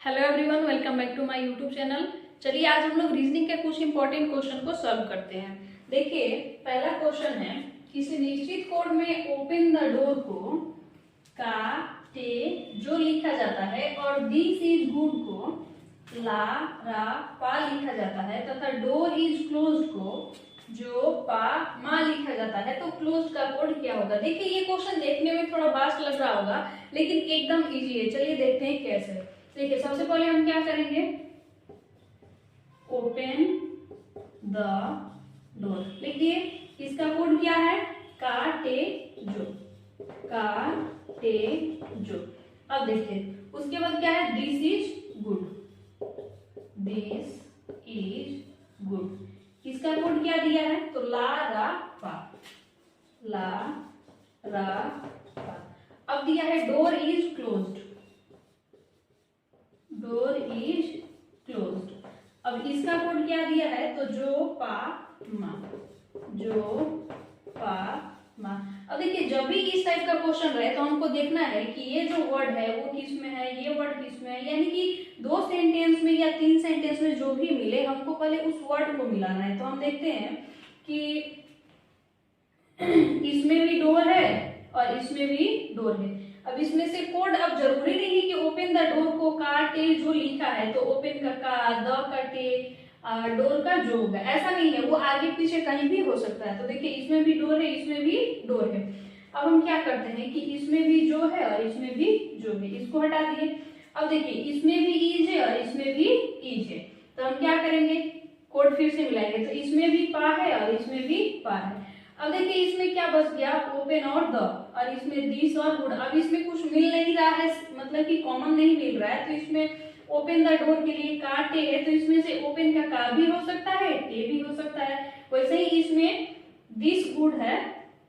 Hello everyone, welcome back to my YouTube channel. चलिए आज हम लोग रीजनिंग के कुछ इंपॉर्टेंट क्वेश्चन को सॉल्व करते हैं। देखिए पहला क्वेश्चन है, किसी निश्चित कोड में ओपन द डोर को का टे जो लिखा जाता है और दिस इज गुड को ला रा पा लिखा जाता है तथा डोर इज क्लोज्ड को जो पा मा लिखा जाता है, तो क्लोज्ड का कोड क्या होगा। देखिए ये क्वेश्चन देखने में थोड़ा वास्ट लग रहा होगा लेकिन एकदम इजी है। चलिए देखते हैं कैसे। देखिए सबसे पहले हम क्या करेंगे, ओपन द डोर लिखिए। इसका कोड क्या है, काटे जो, काटे जो। अब देखिए उसके बाद क्या है, this is good, this is good. इसका कोड क्या दिया है, तो ला रा पा, ला रा पा। अब दिया है door is closed, door is closed. अब इसका कोड क्या दिया है, तो जो पा मा, जो पा मा। अब देखिए जब भी इस टाइप का क्वेश्चन रहे तो हमको देखना है कि ये जो वर्ड है वो किस में है, ये वर्ड किस में है। यानी कि दो सेंटेंस में या तीन सेंटेंस में जो भी मिले हमको पहले उस वर्ड को मिलाना है। तो हम देखते हैं कि इसमें भी डोर है और इसमें भी डोर है। अब इसमें से कोड, अब जरूरी नहीं कि ओपन द डोर को काटे जो लिखा है तो ओपन का द काटे डोर का जो होगा, ऐसा नहीं है, वो आगे पीछे कहीं भी हो सकता है। तो देखिए इसमें भी डोर है, इसमें भी डोर है। अब हम क्या करते हैं कि इसमें भी जो है और इसमें भी जो है, इसको हटा दिए। अब देखिए इसमें भी ईज है और इसमें भी ईज है, तो हम क्या करेंगे, कोड फिर से मिलाएंगे। तो इसमें भी पा है और इसमें भी पा है। अब देखिए इसमें क्या बच गया, ओपन और द, और इसमें दिस और गुड। अब इसमें कुछ मिल नहीं रहा है, मतलब कि कॉमन नहीं मिल रहा है। तो इसमें ओपन द डोर के लिए काटे है, तो इसमें से ओपन का भी हो सकता है, टे भी हो सकता है। वैसे ही इसमें दिस गुड है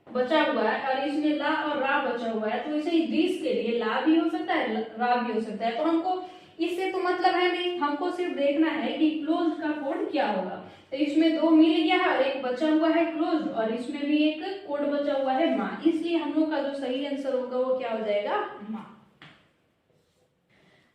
बचा हुआ है और इसमें ला और रा बचा हुआ है, तो वैसे ही दिस के लिए ला भी हो सकता है, रा भी हो सकता है। तो हमको इससे तो मतलब है नहीं, हमको सिर्फ देखना है कि क्लोज का कोड क्या होगा। तो इसमें दो मिल गया है और एक बचा हुआ है क्लोज, और इसमें भी एक कोड बचा हुआ है मा, इसलिए हम लोग का जो सही आंसर होगा वो क्या हो जाएगा, मा।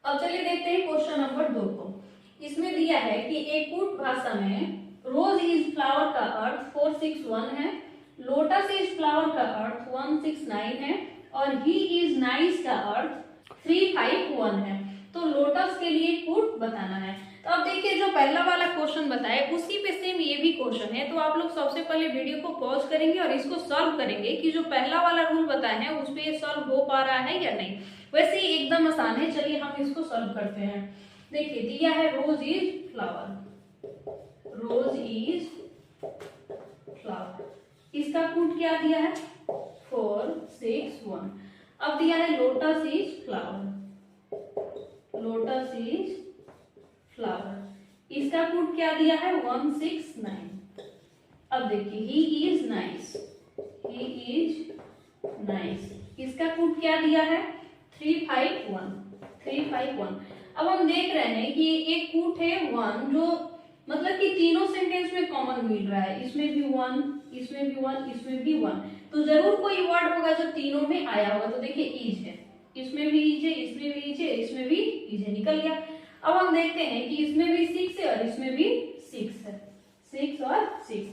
अब चलिए देखते हैं क्वेश्चन नंबर 2 को। इसमें दिया है कि एक कूट भाषा में रोज इज फ्लावर का अर्थ 461 है, लोटस इज फ्लावर का अर्थ 169 है और ही इज नाइस का अर्थ 351 है। तो लोटस के लिए कूट बताना है। तो अब देखिए जो पहला वाला क्वेश्चन बताया उसी पे सेम ये भी क्वेश्चन है। तो आप लोग सबसे पहले वीडियो को पॉज करेंगे और इसको सॉल्व करेंगे कि जो पहला वाला रूल बताए हैं उस पे ये सॉल्व हो पा रहा है या नहीं। वैसे ही एकदम आसान है, चलिए हम इसको सॉल्व करते हैं। देखिए दिया है rose is flower, rose is flower, इसका कूट क्या दिया है 461। अब दिया है lotus is flower, lotus is flower, इसका कूट क्या दिया है 169। अब देखिए he is nice, he is nice, इसका कूट क्या दिया है 351, 351। अब हम देख रहे हैं कि एक कूट है 1, जो मतलब कि तीनों सेंटेंस में कॉमन मिल रहा है, इसमें भी 1, इसमें भी 1, इसमें भी 1। तो जरूर कोई वर्ड होगा जो तीनों में आया होगा। तो देखिए ईज है, इसमें भी ईज है, इसमें भी ईज है, इसमें भी ईज है, निकल गया। अब हम देखते हैं कि इसमें भी 6 है और इसमें भी 6 है, 6 और 6।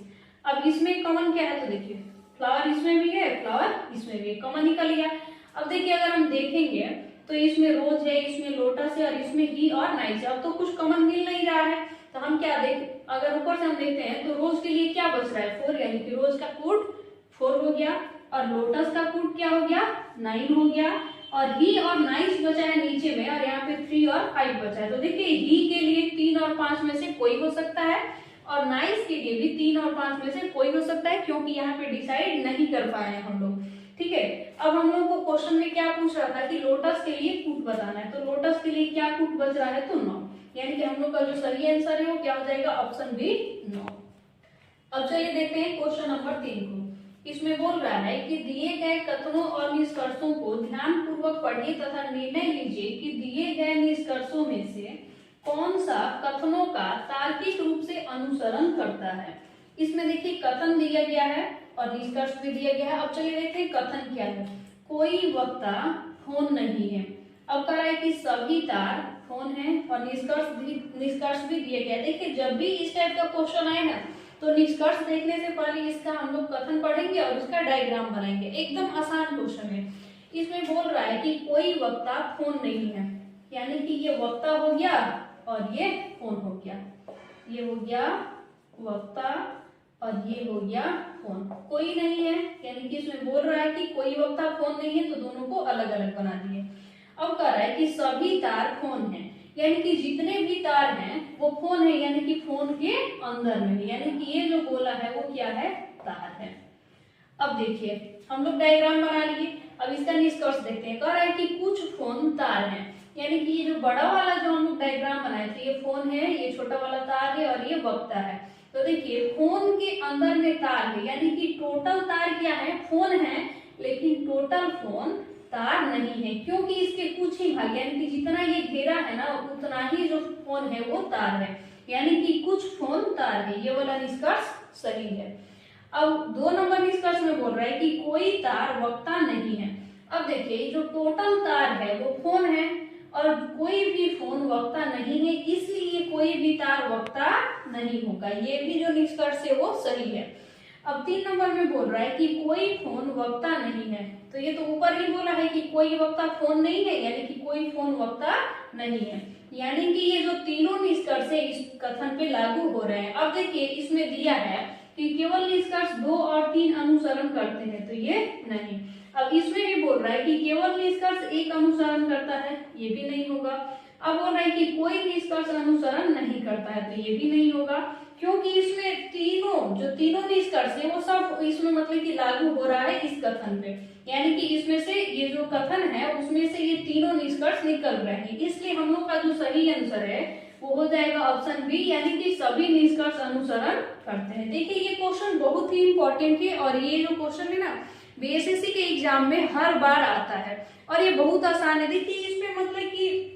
अब इसमें कॉमन क्या है, तो देखिए फ्लावर इसमें भी है, फ्लावर इसमें भी है, कॉमन निकल गया। अब देखिए अगर हम देखेंगे तो इसमें रोज है, इसमें लोटस है और इसमें ही और नाइस है। अब तो कुछ कॉमन मिल नहीं रहा है, तो हम क्या देख, अगर ऊपर से हम देखते हैं तो रोज के लिए क्या बच रहा है 4, यानी कि रोज का कोड 4 हो गया और लोटस का कोड क्या हो गया 9 हो गया और ही और नाइस बचा है नीचे में, और यहाँ पे 3 और 5 बचा है। तो देखिए ही के लिए 3 और 5 में से कोई हो सकता है और नाइस के लिए भी 3 और 5 में से कोई हो सकता है, क्योंकि यहाँ पे डिसाइड नहीं कर पाए हैं हम लोग। ठीक है, अब हम लोग को क्वेश्चन में क्या पूछ रहा था कि लोटस के लिए कूट बताना है। तो लोटस के लिए क्या कूट बच रहा है, तो 9, यानी कि हम लोग का जो सही आंसर है वो क्या हो जाएगा, ऑप्शन बी 9। अब चलिए देखते हैं क्वेश्चन नंबर 3 को। इसमें बोल रहा है कि दिए गए कथनों और निष्कर्षों को ध्यान पूर्वक पढ़िए तथा निर्णय लीजिए कि दिए गए निष्कर्षों में से कौन सा कथनों का तार्किक रूप से अनुसरण करता है। इसमें देखिए कथन दिया गया है और निष्कर्ष भी दिया गया है। अब चलिए देखते हैं कथन क्या है। कोई वक्ता खून नहीं है, अब कह रहा है कि सभी तार फोन है और निष्कर्ष भी दिए गए। देखिए जब भी इस टाइप का क्वेश्चन आए ना तो निष्कर्ष देखने से पहले इसका हम लोग कथन पढ़ेंगे और उसका डायग्राम बनाएंगे। एकदम आसान क्वेश्चन है। इसमें बोल रहा है कि कोई वक्ता फोन नहीं है, यानी कि ये वक्ता हो गया और ये फोन हो गया। ये हो गया वक्ता और ये हो गया फोन। कोई नहीं है, यानी कि इसमें बोल रहा है कि कोई वक्ता फोन नहीं है, तो दोनों को अलग अलग बना दिए। अब कह रहा है कि सभी तार फोन है, यानी कि जितने भी तार हैं वो फोन है, यानी कि फोन के अंदर में है, यानी कि ये जो गोला है वो क्या है, तार है। अब देखिए हम लोग डायग्राम बना लिए। अब इसका निष्कर्ष देखते हैं। कह रहा है कि कुछ फोन तार हैं, यानी कि ये जो बड़ा वाला जो हम लोग डायग्राम बनाए थे ये फोन है, ये छोटा वाला तार है और ये वक्ता है। तो देखिए फोन के अंदर में तार है, यानी कि टोटल तार क्या है, फोन है, लेकिन टोटल फोन तार नहीं है, क्योंकि इसके कुछ ही भाग, यानी कि जितना ये घेरा है ना उतना ही जो फोन है वो तार है, यानी कि कुछ फोन तार है। ये वाला निष्कर्ष सही है। अब 2 नंबर निष्कर्ष में बोल रहा है कि कोई तार वक्ता नहीं है। अब देखिए जो टोटल तार है वो फोन है और कोई भी फोन वक्ता नहीं है, इसलिए कोई भी तार वक्ता नहीं होगा। ये भी जो निष्कर्ष है वो सही है। अब 3 नंबर में बोल रहा है कि कोई फोन वक्ता नहीं है, तो ये तो ऊपर ही बोला है कि कोई वक्ता फोन नहीं है, यानी कि कोई फोन वक्ता नहीं है, यानी कि ये जो तीनों निष्कर्ष है इस कथन पे लागू हो रहे हैं। अब देखिए इसमें दिया है कि केवल निष्कर्ष 2 और 3 अनुसरण करते हैं, तो ये नहीं। अब इसमें भी बोल रहा है कि केवल निष्कर्ष 1 अनुसरण करता है, ये भी नहीं होगा। अब बोल रहा है कि कोई निष्कर्ष अनुसरण नहीं करता है, तो ये भी नहीं होगा, क्योंकि इसमें तीनों निष्कर्ष है वो सब इसमें मतलब कि लागू हो रहा है इस कथन पे, यानी कि इसमें से ये जो कथन है उसमें से ये तीनों निष्कर्ष निकल रहे हैं, इसलिए हम लोग का जो सही आंसर है वो हो जाएगा ऑप्शन बी, यानी कि सभी निष्कर्ष अनुसरण करते हैं। देखिए ये क्वेश्चन बहुत ही इंपॉर्टेंट है और ये जो क्वेश्चन है ना बीएसएससी के एग्जाम में हर बार आता है और ये बहुत आसान है। देखिए इसमें मतलब कि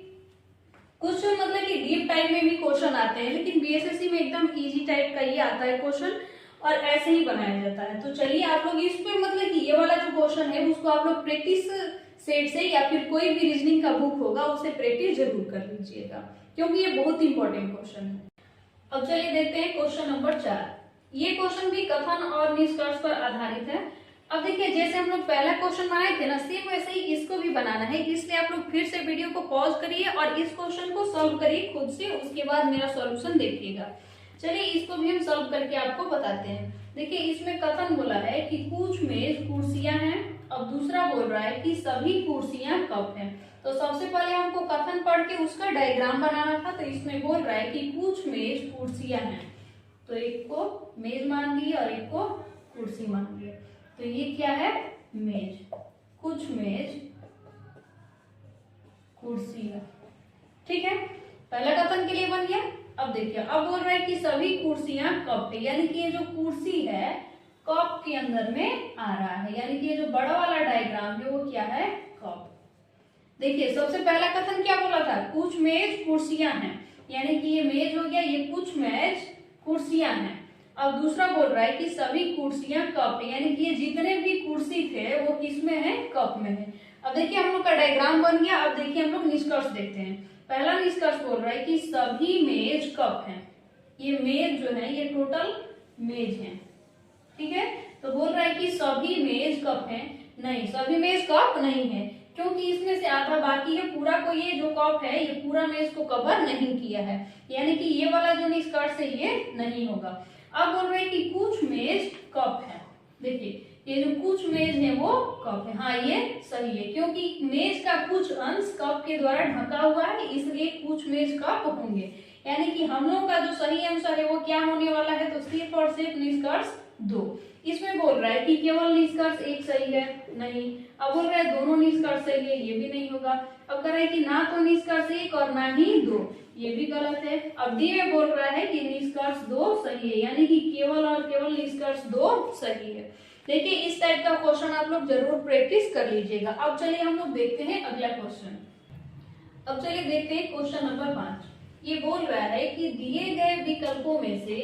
कुछ मतलब कि डीप टाइप में भी क्वेश्चन आते हैं, लेकिन बीएसएससी में एकदम इजी टाइप का ही आता है क्वेश्चन और ऐसे ही बनाया जाता है। तो चलिए आप लोग इस पे मतलब कि ये वाला जो क्वेश्चन है उसको आप लोग प्रैक्टिस सेट से या फिर कोई भी रीजनिंग का बुक होगा उससे प्रैक्टिस जरूर कर लीजिएगा, क्योंकि ये बहुत इंपॉर्टेंट क्वेश्चन है। अब चलिए देखते हैं क्वेश्चन नंबर 4। ये क्वेश्चन भी कथन और निष्कर्ष पर आधारित है। अब देखिए जैसे हम लोग पहला क्वेश्चन बनाए थे ना सेम वैसे ही इसको भी बनाना है, इसलिए आप लोग फिर से वीडियो को पॉज करिए और इस क्वेश्चन को सॉल्व करिए खुद से, उसके बाद मेरा सॉल्यूशन देखिएगा। चलिए इसको भी हम सॉल्व करके आपको बताते हैं। देखिए इसमें कथन बोला है कि कुछ मेज कुर्सियां हैं, अब दूसरा बोल रहा है कि सभी कुर्सियां कप हैं। तो सबसे पहले हमको कथन पढ़ के उसका डायग्राम बनाना था, तो इसमें बोल रहा है कि कुछ मेज कुर्सियां हैं, तो एक को मेज मान लिए और एक को कुर्सी मान लिए, तो ये क्या है, मेज। कुछ मेज कुर्सी है, ठीक है, पहला कथन के लिए बन गया। अब देखिए अब बोल रहा है कि सभी कुर्सियां कप है, यानी कि ये जो कुर्सी है कप के अंदर में आ रहा है, यानी कि ये जो बड़ा वाला डायग्राम है वो क्या है, कप। देखिए सबसे पहला कथन क्या बोला था, कुछ मेज कुर्सियां हैं, यानी कि ये मेज हो गया, ये कुछ मेज कुर्सियां हैं। अब दूसरा बोल रहा है कि सभी कुर्सियां कप है, यानी कि ये जितने भी कुर्सी थे वो किस में है, कप में है। अब देखिए हम लोग का डायग्राम बन गया। अब देखिए हम लोग निष्कर्ष देखते हैं। पहला निष्कर्ष बोल रहा है कि सभी मेज कप हैं, ये मेज जो है ये टोटल मेज है, ठीक है। तो बोल रहा है कि सभी मेज कप हैं, नहीं सभी मेज कप नहीं है, क्योंकि इसमें से आधा बाकी है, पूरा को ये जो कप है ये पूरा मेज को कवर नहीं किया है, यानी कि ये वाला जो निष्कर्ष है ये नहीं होगा। अब बोल रहे हैं कि कुछ मेज कप है, देखिए ये जो कुछ मेज है वो कप है, हाँ ये सही है, क्योंकि मेज का कुछ अंश कप के द्वारा ढका हुआ है, इसलिए कुछ मेज कप होंगे, यानी कि हम लोग का जो सही आंसर है वो क्या होने वाला है, तो सिर्फ और सिर्फ निष्कर्ष 2। इसमें बोल रहा है कि केवल निष्कर्ष 1 सही है, नहीं। अब बोल रहा है दोनों निष्कर्ष सही है, ये भी नहीं होगा। अब कह रहा है कि ना तो निष्कर्ष 1 और ना ही 2, ये भी गलत है। अब डी में बोल रहा है कि निष्कर्ष 2 सही है, यानी कि केवल और केवल निष्कर्ष 2 सही है। देखिए इस टाइप का क्वेश्चन आप लोग जरूर प्रैक्टिस कर लीजिएगा। अब चलिए हम लोग देखते हैं अगला क्वेश्चन। अब चलिए देखते हैं क्वेश्चन नंबर 5। ये बोल रहा है कि दिए गए विकल्पों में से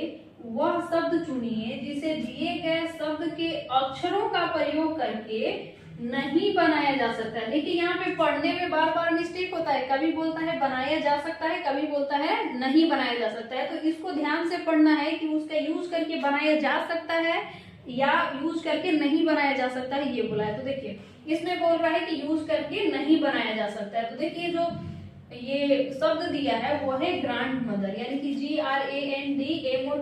वह शब्द चुनिए जिसे दिए गए शब्द के अक्षरों का प्रयोग करके नहीं बनाया जा सकता है। देखिए यहाँ पे पढ़ने में बार बार मिस्टेक होता है, कभी बोलता है बनाया जा सकता है, कभी बोलता है नहीं बनाया जा सकता है। तो इसको ध्यान से पढ़ना है कि उसका यूज करके बनाया जा सकता है या यूज करके नहीं बनाया जा सकता है, ये बोला है। तो देखिए इसमें बोल रहा है कि यूज करके नहीं बनाया जा सकता है। तो देखिए जो ये शब्द दिया है वो है ग्रैंड मदर, यानी कि GRANDMOTHER।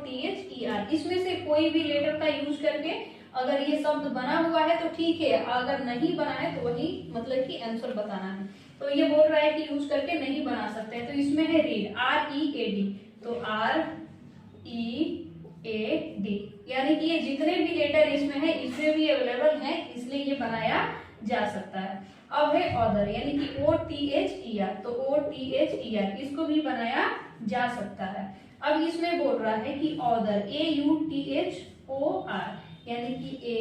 इसमें से कोई भी लेटर का यूज करके अगर ये शब्द बना हुआ है तो ठीक है, अगर नहीं बना है तो वही मतलब कि आंसर बताना है। तो ये बोल रहा है कि यूज करके नहीं बना सकते हैं, तो इसमें है रीड, READ। तो READ, यानी कि ये जितने भी लेटर इसमें है इसमें भी अवेलेबल है, इसलिए ये बनाया जा सकता है। अब है ऑदर, यानी कि OTHER। तो OTHER इसको भी बनाया जा सकता है। अब इसमें बोल रहा है कि ऑदर, AUTHOR, यानी कि ए,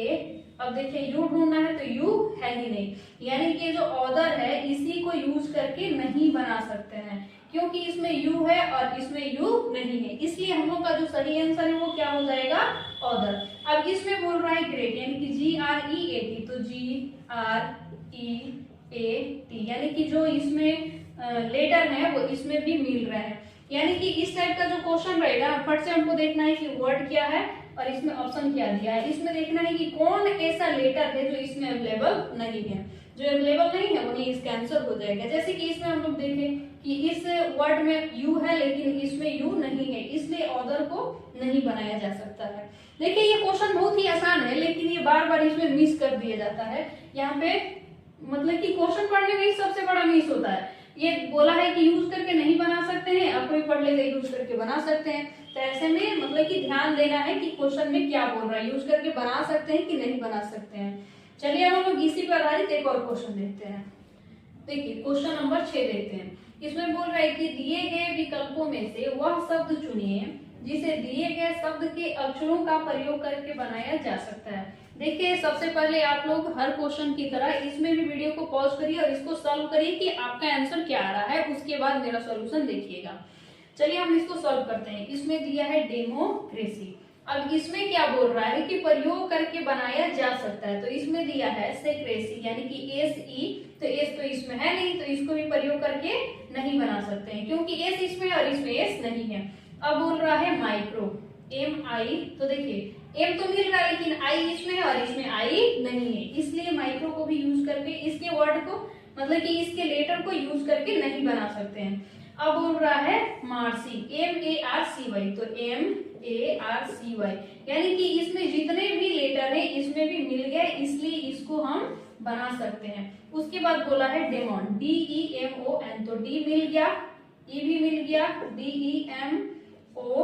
अब देखिए यू ढूंढना है तो यू है ही नहीं, यानी कि जो ऑदर है इसी को यूज करके नहीं बना सकते हैं, क्योंकि इसमें यू है और इसमें यू नहीं है, इसलिए हम लोग का जो सही आंसर है वो क्या हो जाएगा, ऑदर। अब इसमें बोल रहा है ग्रेट, यानी कि GREAT। तो GREAT, यानी कि जो इसमें लेटर है वो इसमें भी मिल रहे हैं, यानी कि इस टाइप का जो क्वेश्चन रहेगा फट से हमको देखना है कि वर्ड क्या है और इसमें ऑप्शन क्या दिया है। इसमें देखना है कि कौन ऐसा लेटर है जो इसमें अवेलेबल नहीं है, जो अवेलेबल नहीं है वही इसका आंसर हो जाएगा। जैसे कि इसमें हम लोग देखें कि इस वर्ड में यू है लेकिन इसमें यू नहीं है, इसलिए ऑदर को नहीं बनाया जा सकता है। देखिए ये क्वेश्चन बहुत ही आसान है लेकिन ये बार बार इसमें मिस कर दिया जाता है। यहाँ पे मतलब कि क्वेश्चन पढ़ने में सबसे बड़ा मिस होता है। ये बोला है कि यूज करके नहीं बना सकते हैं, अब कोई पढ़ लेगा यूज करके बना सकते हैं। तो ऐसे में मतलब कि ध्यान देना है कि क्वेश्चन में क्या बोल रहा है, यूज करके बना सकते हैं कि नहीं बना सकते हैं। चलिए हम लोग इसी पर आधारित एक और क्वेश्चन देखते हैं। देखिए क्वेश्चन नंबर 6 देखते हैं। इसमें बोल रहा है कि दिए गए विकल्पों में से वह शब्द चुनिए जिसे दिए गए शब्द के अक्षरों का प्रयोग करके बनाया जा सकता है। देखिए सबसे पहले आप लोग हर क्वेश्चन की तरह इसमें भी वीडियो को पॉज करिए और इसको सॉल्व करिए कि आपका आंसर क्या आ रहा है, उसके बाद मेरा सॉल्यूशन देखिएगा। चलिए हम इसको सॉल्व करते हैं। इसमें दिया है डेमोक्रेसी। अब इसमें क्या बोल रहा है कि प्रयोग करके बनाया जा सकता है, तो इसमें दिया है सेक्रेसी, यानी कि SE। तो S तो इसमें है नहीं, तो इसको भी प्रयोग करके नहीं बना सकते हैं क्योंकि S इसमें और इसमें S नहीं है। अब बोल रहा है माइक्रो, MI। तो देखिए M तो मिल रहा है लेकिन I इसमें है और इसमें I नहीं है, इसलिए माइक्रो को भी यूज करके इसके वर्ड को मतलब कि इसके लेटर को यूज करके नहीं बना सकते हैं। अब बोल रहा है मार्सी, MARCY। तो MARCY, यानी कि इसमें जितने भी लेटर है इसमें भी मिल गए, इसलिए इसको हम बना सकते हैं। उसके बाद बोला है डेमोन, DEMON। तो D मिल गया, E भी मिल गया, DEMO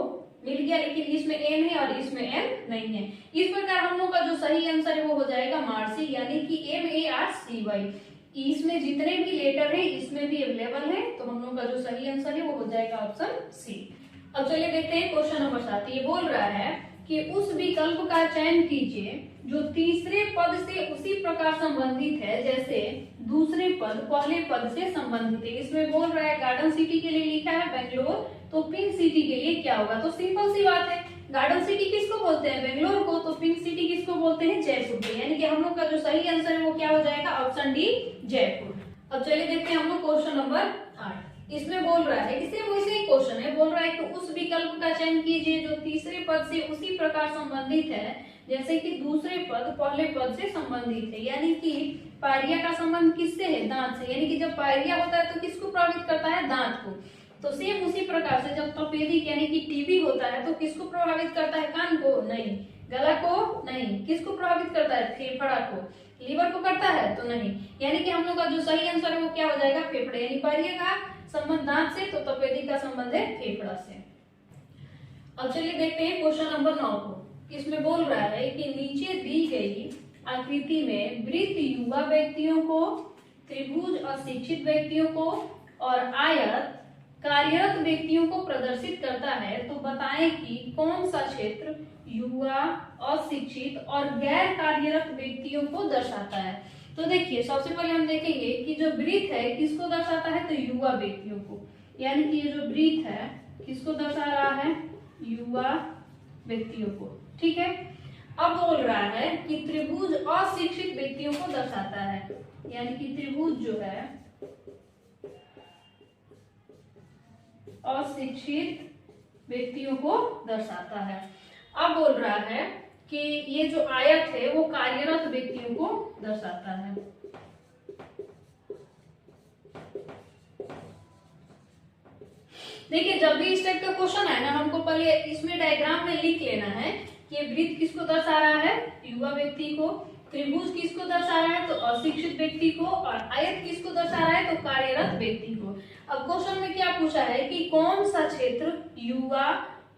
मिल गया, लेकिन इसमें M है और इसमें M नहीं है। इस प्रकार हम लोग का जो सही आंसर है वो हो जाएगा मार्सी, यानी कि MARCY। इसमें जितने भी लेटर है इसमें भी अवेलेबल है, तो हम लोग का जो सही आंसर है वो हो जाएगा ऑप्शन सी। अब चलिए देखते हैं क्वेश्चन नंबर 7। ये बोल रहा है कि उस विकल्प का चयन कीजिए जो तीसरे पद से उसी प्रकार संबंधित है जैसे दूसरे पद पहले पद से संबंधित है। इसमें बोल रहा है गार्डन सिटी के लिए लिखा है बेंगलोर, तो पिंक सिटी के लिए क्या होगा। तो सिंपल सी बात है, गार्डन सिटी किसको बोलते हैं, बेंगलोर को, तो पिंक सिटी किसको बोलते हैं, जयपुर को। यानी कि हम लोग का जो सही आंसर है वो क्या हो जाएगा, ऑप्शन डी, जयपुर। अब चलिए देखते हैं हम लोग क्वेश्चन नंबर 8। इसमें बोल रहा है कि सेम वैसे ही क्वेश्चन है, बोल रहा है कि उस विकल्प का चयन कीजिए जो तीसरे पद से उसी प्रकार संबंधित है जैसे कि दूसरे पद पहले पद से संबंधित है। यानी कि पायरिया का संबंध किससे है, दांत से, यानी कि जब पायरिया होता है तो किसको प्रभावित करता है, दांत को। तो सेम उसी प्रकार से जब तपेदिक यानी कि टीबी होता है तो किसको प्रभावित करता है, कान को नहीं, गला को नहीं, किसको प्रभावित करता है, फेफड़ा को, लीवर को करता है तो नहीं। यानी कि हम लोग का जो सही आंसर है वो क्या हो जाएगा, फेफड़े। यानी पायरिया का संबंध दांत से तो तपेदिक का संबंध है फेफड़ा से। अब चलिए देखते हैं क्वेश्चन नंबर 9 को। इसमें बोल रहा है कि नीचे दी गई आकृति में वृत्त युवा व्यक्तियों को, त्रिभुज अशिक्षित व्यक्तियों को और आयत कार्यरत व्यक्तियों को प्रदर्शित करता है, तो बताएं कि कौन सा क्षेत्र युवा, अशिक्षित और गैर कार्यरत व्यक्तियों को दर्शाता है। तो देखिए सबसे पहले हम देखेंगे कि जो वृत्त है किसको दर्शाता है, तो युवा व्यक्तियों को। यानी कि ये जो वृत्त है किसको दर्शा रहा है, युवा व्यक्तियों को, ठीक है। अब बोल रहा है कि त्रिभुज अशिक्षित व्यक्तियों को दर्शाता है, यानी कि त्रिभुज जो है अशिक्षित व्यक्तियों को दर्शाता है। अब बोल रहा है कि ये जो आयत है वो कार्यरत व्यक्तियों को दर्शाता है। देखिए जब भी इस टाइप का क्वेश्चन है ना, हमको पहले इसमें डायग्राम में लिख लेना है कि ये वृत्त किसको दर्शा रहा है, युवा व्यक्ति को, त्रिभुज किसको दर्शा रहा है तो अशिक्षित व्यक्ति को, और आयत किसको दर्शा रहा है तो कार्यरत व्यक्ति को। अब क्वेश्चन में क्या पूछा है कि कौन सा क्षेत्र युवा,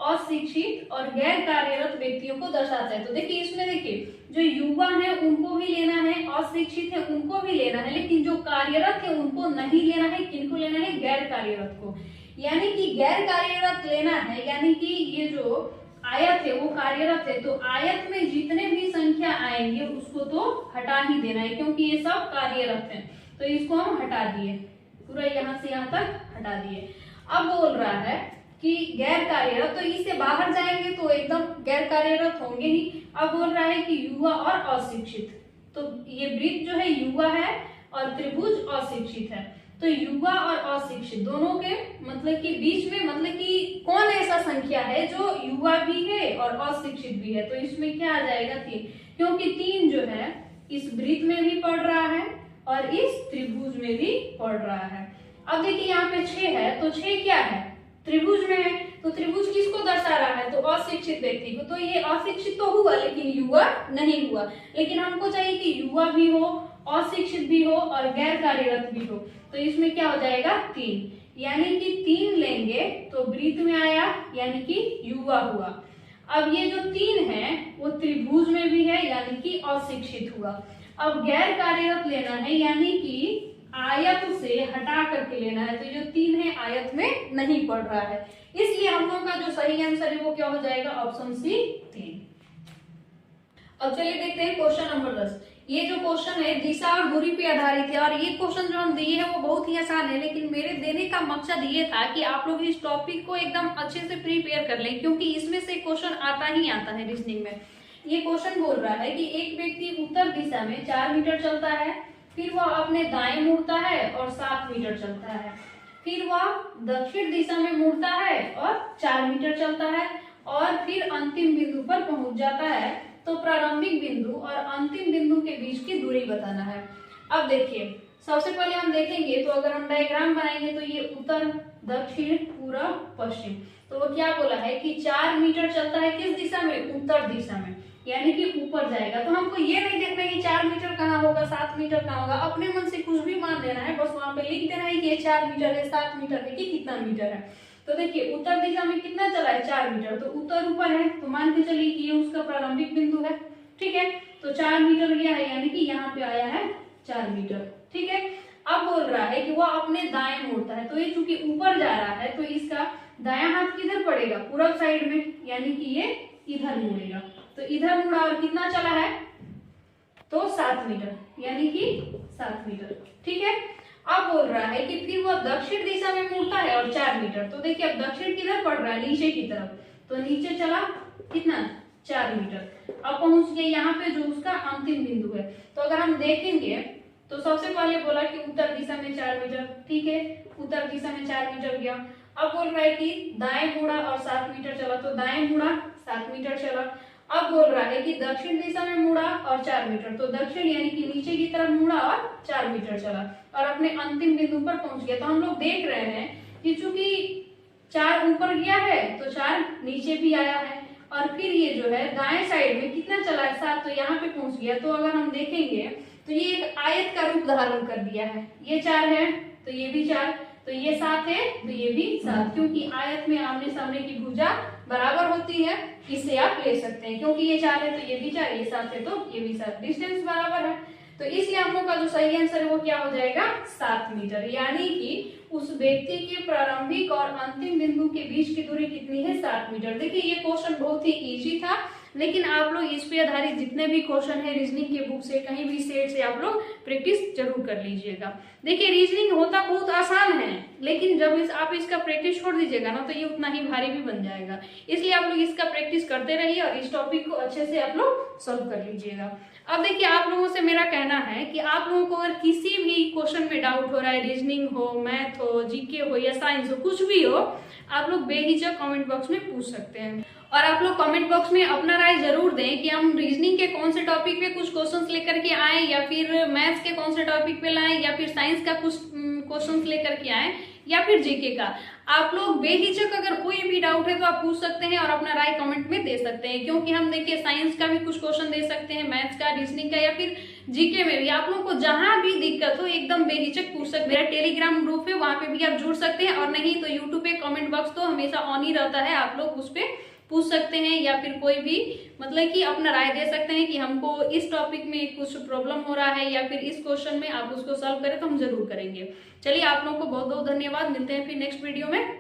अशिक्षित और गैर कार्यरत व्यक्तियों को दर्शाता है। तो देखिए इसमें देखिए जो युवा है उनको भी लेना है, अशिक्षित है उनको भी लेना है, लेकिन जो कार्यरत है उनको नहीं लेना है। किनको लेना है, गैर कार्यरत को, यानी कि गैर कार्यरत लेना है। यानी कि ये जो आयत है वो कार्यरत है, तो आयत में जितने भी संख्या आएंगे उसको तो हटा ही देना है, क्योंकि ये सब कार्यरत है। तो इसको हम हटा दिए, पूरा यहाँ से यहाँ तक हटा दिए। अब बोल रहा है कि गैर कार्यरत, तो इससे बाहर जाएंगे तो एकदम गैर कार्यरत होंगे ही। अब बोल रहा है कि युवा और अशिक्षित, तो ये वृत्त जो है युवा है और त्रिभुज अशिक्षित है। तो युवा और अशिक्षित दोनों के मतलब कि बीच में, मतलब कि कौन ऐसा संख्या है जो युवा भी है और अशिक्षित भी है। तो इसमें क्या आ जाएगा, 3, क्योंकि 3 जो है इस वृत्त में भी पड़ रहा है और इस त्रिभुज में भी पड़ रहा है। अब देखिए यहाँ पे 6 है, तो 6 क्या है, त्रिभुज में है। तो त्रिभुज किसको दर्शा रहा है तो अशिक्षित व्यक्ति को। तो ये अशिक्षित तो हुआ लेकिन युवा नहीं हुआ, लेकिन हमको चाहिए कि युवा भी हो, अशिक्षित भी हो और गैर कार्यरत भी हो। तो इसमें क्या हो जाएगा, 3, यानी कि 3 लेंगे तो वृत्त में आया, यानी कि युवा हुआ। अब ये जो 3 है वो त्रिभुज में भी है, यानी कि अशिक्षित हुआ। अब गैर कार्यरत लेना है, यानी कि आयत से हटा करके लेना है। तो जो 3 है आयत में नहीं पड़ रहा है, इसलिए हम लोग का जो सही आंसर है वो क्या हो जाएगा, ऑप्शन सी 3। अब चलिए देखते हैं क्वेश्चन नंबर 10। ये जो क्वेश्चन है दिशा और दूरी पे आधारित है, और ये क्वेश्चन जो हम दिए हैं वो बहुत ही आसान है, लेकिन मेरे देने का मकसद ये था कि आप लोग इस टॉपिक को एकदम अच्छे से प्रिपेयर कर लें, क्योंकि इसमें से क्वेश्चन आता ही आता है रीजनिंग में। ये क्वेश्चन बोल रहा है कि एक व्यक्ति उत्तर दिशा में 4 मीटर चलता है, फिर वह अपने दाएं मुड़ता है और 7 मीटर चलता है, फिर वह दक्षिण दिशा में मुड़ता है और 4 मीटर चलता है, और फिर अंतिम बिंदु पर पहुंच जाता है। तो प्रारंभिक बिंदु और अंतिम बिंदु के बीच की दूरी बताना है। अब देखिए सबसे पहले हम देखेंगे, तो अगर हम डायग्राम बनाएंगे तो ये उत्तर, दक्षिण, पूर्व, पश्चिम। तो वो क्या बोला है कि 4 मीटर चलता है किस दिशा में, उत्तर दिशा में, यानी कि ऊपर जाएगा। तो हमको ये नहीं देखना है कि 4 मीटर कहाँ होगा, 7 मीटर कहाँ होगा, अपने मन से कुछ भी मान लेना है, बस वहां पे लिख देना है कि ये 4 मीटर है, 7 मीटर है, कि कितना मीटर है। तो देखिए उत्तर दिशा में कितना चला है, 4 मीटर, तो उत्तर ऊपर है, तो मान के चलिए कि ये उसका प्रारंभिक बिंदु है, ठीक है। तो 4 मीटर गया है, यानी कि यहाँ पे आया है 4 मीटर, ठीक है। अब बोल रहा है कि वह अपने दाएं मुड़ता है, तो ये चूंकि ऊपर जा रहा है तो इसका दायां हाथ किधर पड़ेगा, पूरब साइड में, यानी कि ये इधर मुड़ेगा। तो इधर मुड़ा और कितना चला है, तो 7 मीटर, यानी कि 7 मीटर, ठीक है। अब बोल रहा है कि फिर वह दक्षिण दिशा में मुड़ता है और 4 मीटर। तो देखिए अब दक्षिण किधर पड़ रहा है, नीचे की तरफ, तो नीचे चला कितना, 4 मीटर। अब पहुंच गए यहाँ पे जो उसका अंतिम बिंदु है। तो अगर हम देखेंगे तो सबसे पहले बोला कि उत्तर दिशा में 4 मीटर, ठीक है, उत्तर दिशा में 4 मीटर गया। अब बोल रहा है कि दाएं मुड़ा और 7 मीटर चला, तो दाएं मुड़ा 7 मीटर चला। अब बोल रहा है कि दक्षिण दिशा में मुड़ा और 4 मीटर, तो दक्षिण यानी कि नीचे की तरफ मुड़ा और 4 मीटर चला और अपने अंतिम बिंदु पर पहुंच गया। तो हम लोग देख रहे हैं कि चूंकि 4 ऊपर गया है तो 4 नीचे भी आया है, और फिर ये जो है दाएं साइड में कितना चला है, 7, तो यहाँ पे पहुंच गया। तो अगर हम देखेंगे तो ये एक आयत का रूप धारण कर दिया है, ये 4 है तो ये भी 4, तो ये 7 है तो ये भी 7, क्योंकि आयत में आमने सामने की भुजा बराबर होती है, इससे आप ले सकते हैं। क्योंकि ये 4 है तो ये भी 4, ये 7 है तो ये भी 7, डिस्टेंस बराबर है। तो इसलिए हम लोग का जो सही आंसर है वो क्या हो जाएगा, 7 मीटर, यानी कि उस व्यक्ति के प्रारंभिक और अंतिम बिंदु के बीच की दूरी कितनी है, 7 मीटर। देखिए ये क्वेश्चन बहुत ही इजी था, लेकिन आप लोग इस पे आधारित जितने भी क्वेश्चन है रीजनिंग के बुक से, कहीं भी सेट से आप लोग प्रैक्टिस जरूर कर लीजिएगा। देखिए रीजनिंग होता बहुत आसान है, लेकिन जब आप इसका प्रैक्टिस छोड़ दीजिएगा ना तो ये उतना ही भारी भी बन जाएगा। इसलिए आप लोग इसका प्रैक्टिस करते रहिए और इस टॉपिक को अच्छे से आप लोग सॉल्व कर लीजिएगा। अब देखिए आप लोगों से मेरा कहना है कि आप लोगों को अगर किसी भी क्वेश्चन में डाउट हो रहा है, रीजनिंग हो, मैथ हो, जीके हो या साइंस हो, कुछ भी हो, आप लोग बेहिचक कमेंट बॉक्स में पूछ सकते हैं। और आप लोग कमेंट बॉक्स में अपना राय जरूर दें कि हम रीजनिंग के कौन से टॉपिक पे कुछ क्वेश्चंस लेकर के आए, या फिर मैथ्स के कौन से टॉपिक पे लाएं, या फिर साइंस का कुछ क्वेश्चंस लेकर के आए, या फिर जीके का। आप लोग बेहिचक अगर कोई भी डाउट है तो आप पूछ सकते हैं और अपना राय कमेंट में दे सकते हैं, क्योंकि हम देखिए साइंस का भी कुछ क्वेश्चन दे सकते हैं, मैथ्स का, रीजनिंग का, या फिर जीके में भी। आप लोगों को जहां भी दिक्कत हो एकदम बेहिचक पूछ सकते हैं। मेरा टेलीग्राम ग्रुप है, वहां पे भी आप जुड़ सकते हैं, और नहीं तो यूट्यूब पे कमेंट बॉक्स तो हमेशा ऑन ही रहता है, आप लोग उस पर पूछ सकते हैं, या फिर कोई भी मतलब कि अपना राय दे सकते हैं कि हमको इस टॉपिक में कुछ प्रॉब्लम हो रहा है, या फिर इस क्वेश्चन में आप उसको सॉल्व करें तो हम जरूर करेंगे। चलिए आप लोगों को बहुत बहुत धन्यवाद, मिलते हैं फिर नेक्स्ट वीडियो में।